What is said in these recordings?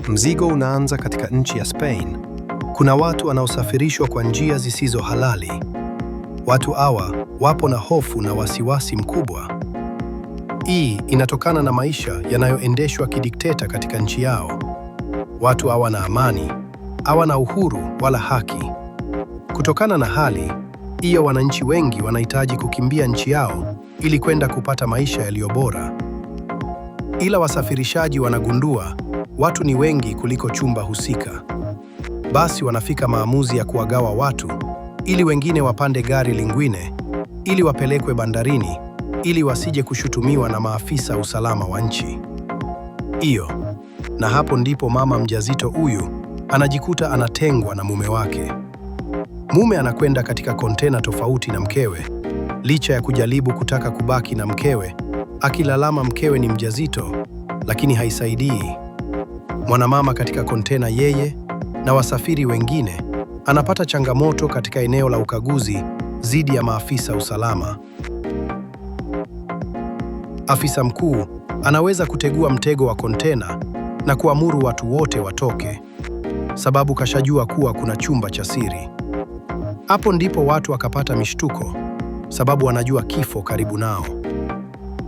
Mzigo unaanza katika nchi ya Spain. Kuna watu wanaosafirishwa kwa njia zisizo halali. Watu hawa wapo na hofu na wasiwasi mkubwa. Hii inatokana na maisha yanayoendeshwa kidikteta katika nchi yao. Watu hawana amani, hawana uhuru wala haki. Kutokana na hali hiyo, wananchi wengi wanahitaji kukimbia nchi yao ili kwenda kupata maisha yaliyo bora. Ila wasafirishaji wanagundua watu ni wengi kuliko chumba husika. Basi wanafika maamuzi ya kuwagawa watu ili wengine wapande gari lingine ili wapelekwe bandarini ili wasije kushutumiwa na maafisa usalama wa nchi hiyo. Na hapo ndipo mama mjazito huyu anajikuta anatengwa na mume wake. Mume anakwenda katika kontena tofauti na mkewe, licha ya kujaribu kutaka kubaki na mkewe, akilalama mkewe ni mjazito, lakini haisaidii. Mwanamama katika kontena, yeye na wasafiri wengine, anapata changamoto katika eneo la ukaguzi dhidi ya maafisa usalama. Afisa mkuu anaweza kutegua mtego wa kontena na kuamuru watu wote watoke, sababu kashajua kuwa kuna chumba cha siri. Hapo ndipo watu wakapata mishtuko, sababu wanajua kifo karibu nao.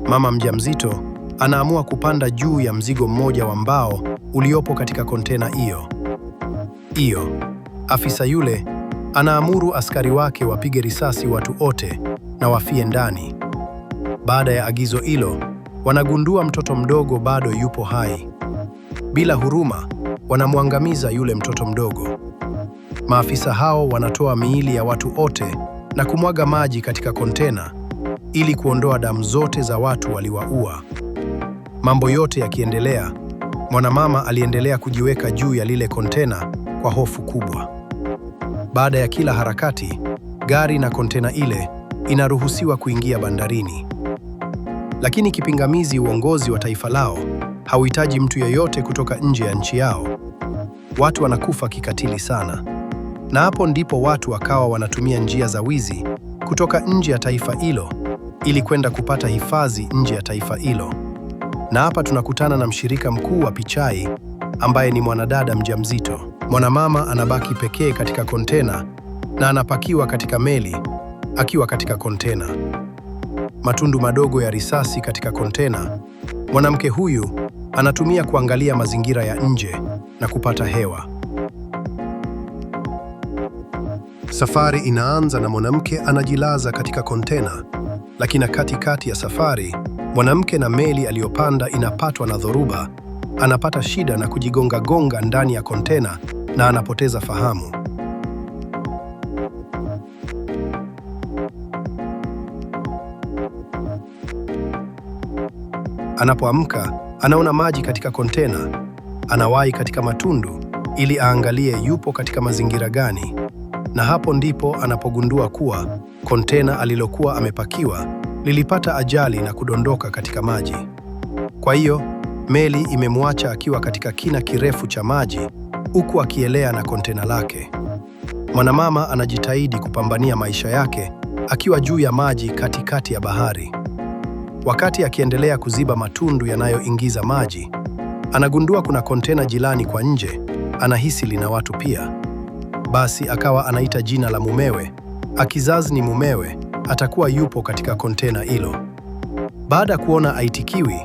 Mama mjamzito anaamua kupanda juu ya mzigo mmoja wa mbao uliopo katika kontena hiyo. Afisa yule anaamuru askari wake wapige risasi watu wote na wafie ndani. Baada ya agizo hilo, wanagundua mtoto mdogo bado yupo hai. Bila huruma, wanamwangamiza yule mtoto mdogo. Maafisa hao wanatoa miili ya watu wote na kumwaga maji katika kontena ili kuondoa damu zote za watu waliwaua. Mambo yote yakiendelea, mwanamama aliendelea kujiweka juu ya lile kontena kwa hofu kubwa. Baada ya kila harakati, gari na kontena ile inaruhusiwa kuingia bandarini. Lakini kipingamizi, uongozi wa taifa lao hauhitaji mtu yeyote kutoka nje ya nchi yao. Watu wanakufa kikatili sana. Na hapo ndipo watu wakawa wanatumia njia za wizi kutoka nje ya taifa hilo ili kwenda kupata hifadhi nje ya taifa hilo. Na hapa tunakutana na mshirika mkuu wa pichai ambaye ni mwanadada mjamzito. Mwanamama anabaki pekee katika kontena na anapakiwa katika meli akiwa katika kontena. Matundu madogo ya risasi katika kontena. Mwanamke huyu anatumia kuangalia mazingira ya nje na kupata hewa. Safari inaanza na mwanamke anajilaza katika kontena, lakini katikati ya safari, mwanamke na meli aliyopanda inapatwa na dhoruba. Anapata shida na kujigonga-gonga ndani ya kontena na anapoteza fahamu. Anapoamka, anaona maji katika kontena. Anawahi katika matundu ili aangalie yupo katika mazingira gani. Na hapo ndipo anapogundua kuwa kontena alilokuwa amepakiwa lilipata ajali na kudondoka katika maji. Kwa hiyo, meli imemwacha akiwa katika kina kirefu cha maji huku akielea na kontena lake. Mwanamama anajitahidi kupambania maisha yake akiwa juu ya maji katikati ya bahari. Wakati akiendelea kuziba matundu yanayoingiza maji, anagundua kuna kontena jirani kwa nje, anahisi lina watu pia. Basi akawa anaita jina la mumewe, akizazi ni mumewe atakuwa yupo katika kontena hilo. Baada ya kuona aitikiwi,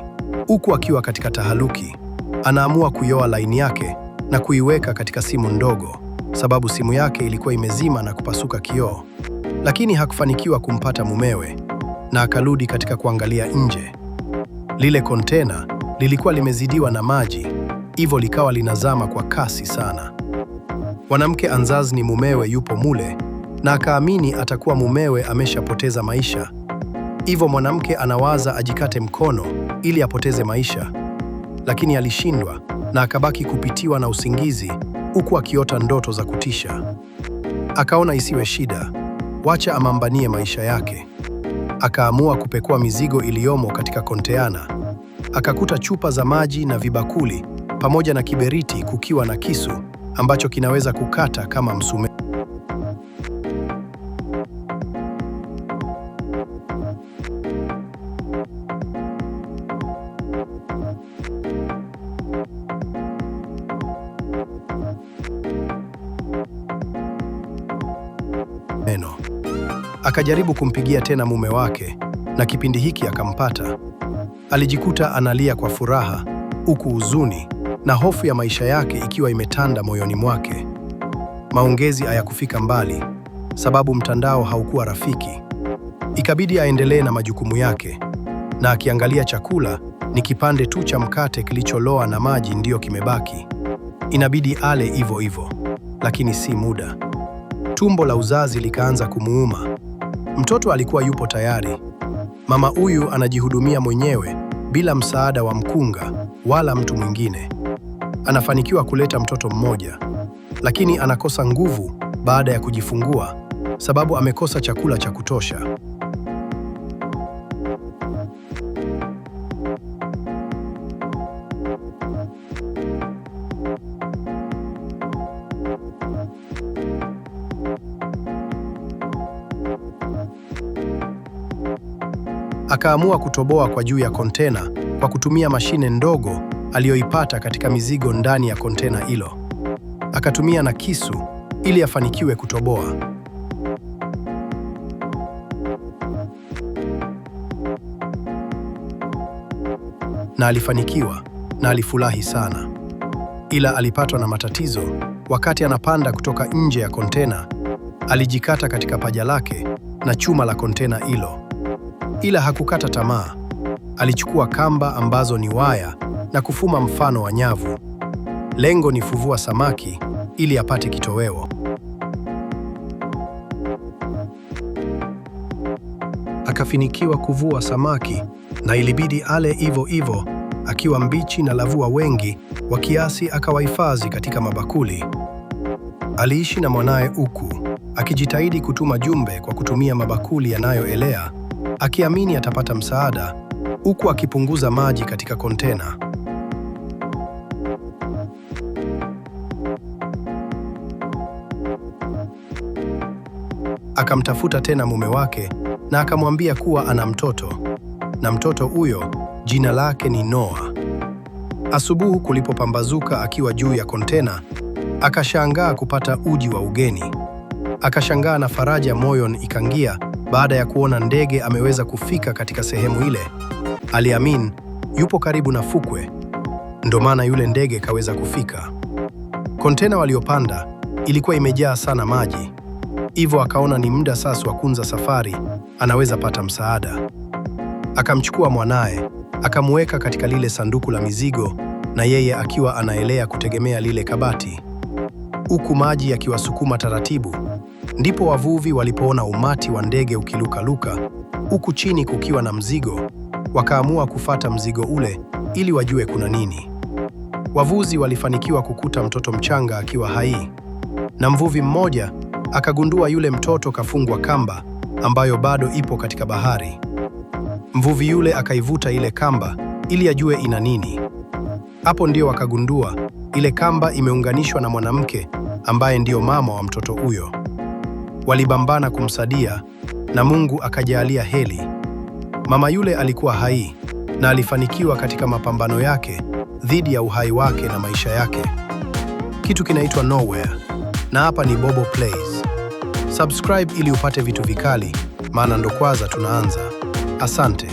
huku akiwa katika taharuki, anaamua kuyoa laini yake na kuiweka katika simu ndogo, sababu simu yake ilikuwa imezima na kupasuka kioo. Lakini hakufanikiwa kumpata mumewe na akarudi katika kuangalia nje. Lile kontena lilikuwa limezidiwa na maji, hivyo likawa linazama kwa kasi sana. Mwanamke anzazi ni mumewe yupo mule na akaamini atakuwa mumewe ameshapoteza maisha. Hivyo mwanamke anawaza ajikate mkono ili apoteze maisha, lakini alishindwa na akabaki kupitiwa na usingizi huku akiota ndoto za kutisha. Akaona isiwe shida, wacha amambanie maisha yake. Akaamua kupekua mizigo iliyomo katika kontena. Akakuta chupa za maji na vibakuli pamoja na kiberiti kukiwa na kisu ambacho kinaweza kukata kama msumeno. Akajaribu kumpigia tena mume wake, na kipindi hiki akampata. Alijikuta analia kwa furaha, huku huzuni na hofu ya maisha yake ikiwa imetanda moyoni mwake. Maongezi hayakufika mbali, sababu mtandao haukuwa rafiki. Ikabidi aendelee na majukumu yake, na akiangalia chakula ni kipande tu cha mkate kilicholoa na maji ndiyo kimebaki. Inabidi ale hivyo hivyo, lakini si muda. Tumbo la uzazi likaanza kumuuma. Mtoto alikuwa yupo tayari. Mama huyu anajihudumia mwenyewe bila msaada wa mkunga wala mtu mwingine. Anafanikiwa kuleta mtoto mmoja, lakini anakosa nguvu baada ya kujifungua sababu amekosa chakula cha kutosha. Akaamua kutoboa kwa juu ya kontena kwa kutumia mashine ndogo aliyoipata katika mizigo ndani ya kontena hilo. Akatumia na kisu ili afanikiwe kutoboa. Na alifanikiwa na alifurahi sana. Ila alipatwa na matatizo wakati anapanda kutoka nje ya kontena. Alijikata katika paja lake na chuma la kontena hilo. Ila hakukata tamaa. Alichukua kamba ambazo ni waya na kufuma mfano wa nyavu. Lengo ni kuvua samaki ili apate kitoweo. Akafanikiwa kuvua samaki na ilibidi ale hivyo hivyo akiwa mbichi na lavua wengi wa kiasi akawahifadhi katika mabakuli. Aliishi na mwanaye huku akijitahidi kutuma jumbe kwa kutumia mabakuli yanayoelea, akiamini atapata msaada, huku akipunguza maji katika kontena. Akamtafuta tena mume wake na akamwambia kuwa ana mtoto, na mtoto huyo jina lake ni Noah. Asubuhi kulipopambazuka akiwa juu ya kontena, akashangaa kupata uji wa ugeni. Akashangaa na faraja moyoni ikangia baada ya kuona ndege ameweza kufika katika sehemu ile. Aliamini yupo karibu na fukwe, ndo maana yule ndege kaweza kufika. Kontena waliopanda ilikuwa imejaa sana maji, hivyo akaona ni muda sasa wa kuanza safari, anaweza pata msaada. Akamchukua mwanaye, akamuweka katika lile sanduku la mizigo, na yeye akiwa anaelea kutegemea lile kabati, huku maji yakiwasukuma taratibu. Ndipo wavuvi walipoona umati wa ndege ukilukaluka, huku chini kukiwa na mzigo. Wakaamua kufata mzigo ule ili wajue kuna nini. Wavuzi walifanikiwa kukuta mtoto mchanga akiwa hai, na mvuvi mmoja akagundua yule mtoto kafungwa kamba ambayo bado ipo katika bahari. Mvuvi yule akaivuta ile kamba ili ajue ina nini. Hapo ndio akagundua ile kamba imeunganishwa na mwanamke ambaye ndio mama wa mtoto huyo. Walibambana kumsaidia na Mungu akajalia heri. Mama yule alikuwa hai na alifanikiwa katika mapambano yake dhidi ya uhai wake na maisha yake. Kitu kinaitwa Nowhere, na hapa ni Bobo Plays. Subscribe ili upate vitu vikali, maana ndo kwanza tunaanza. Asante.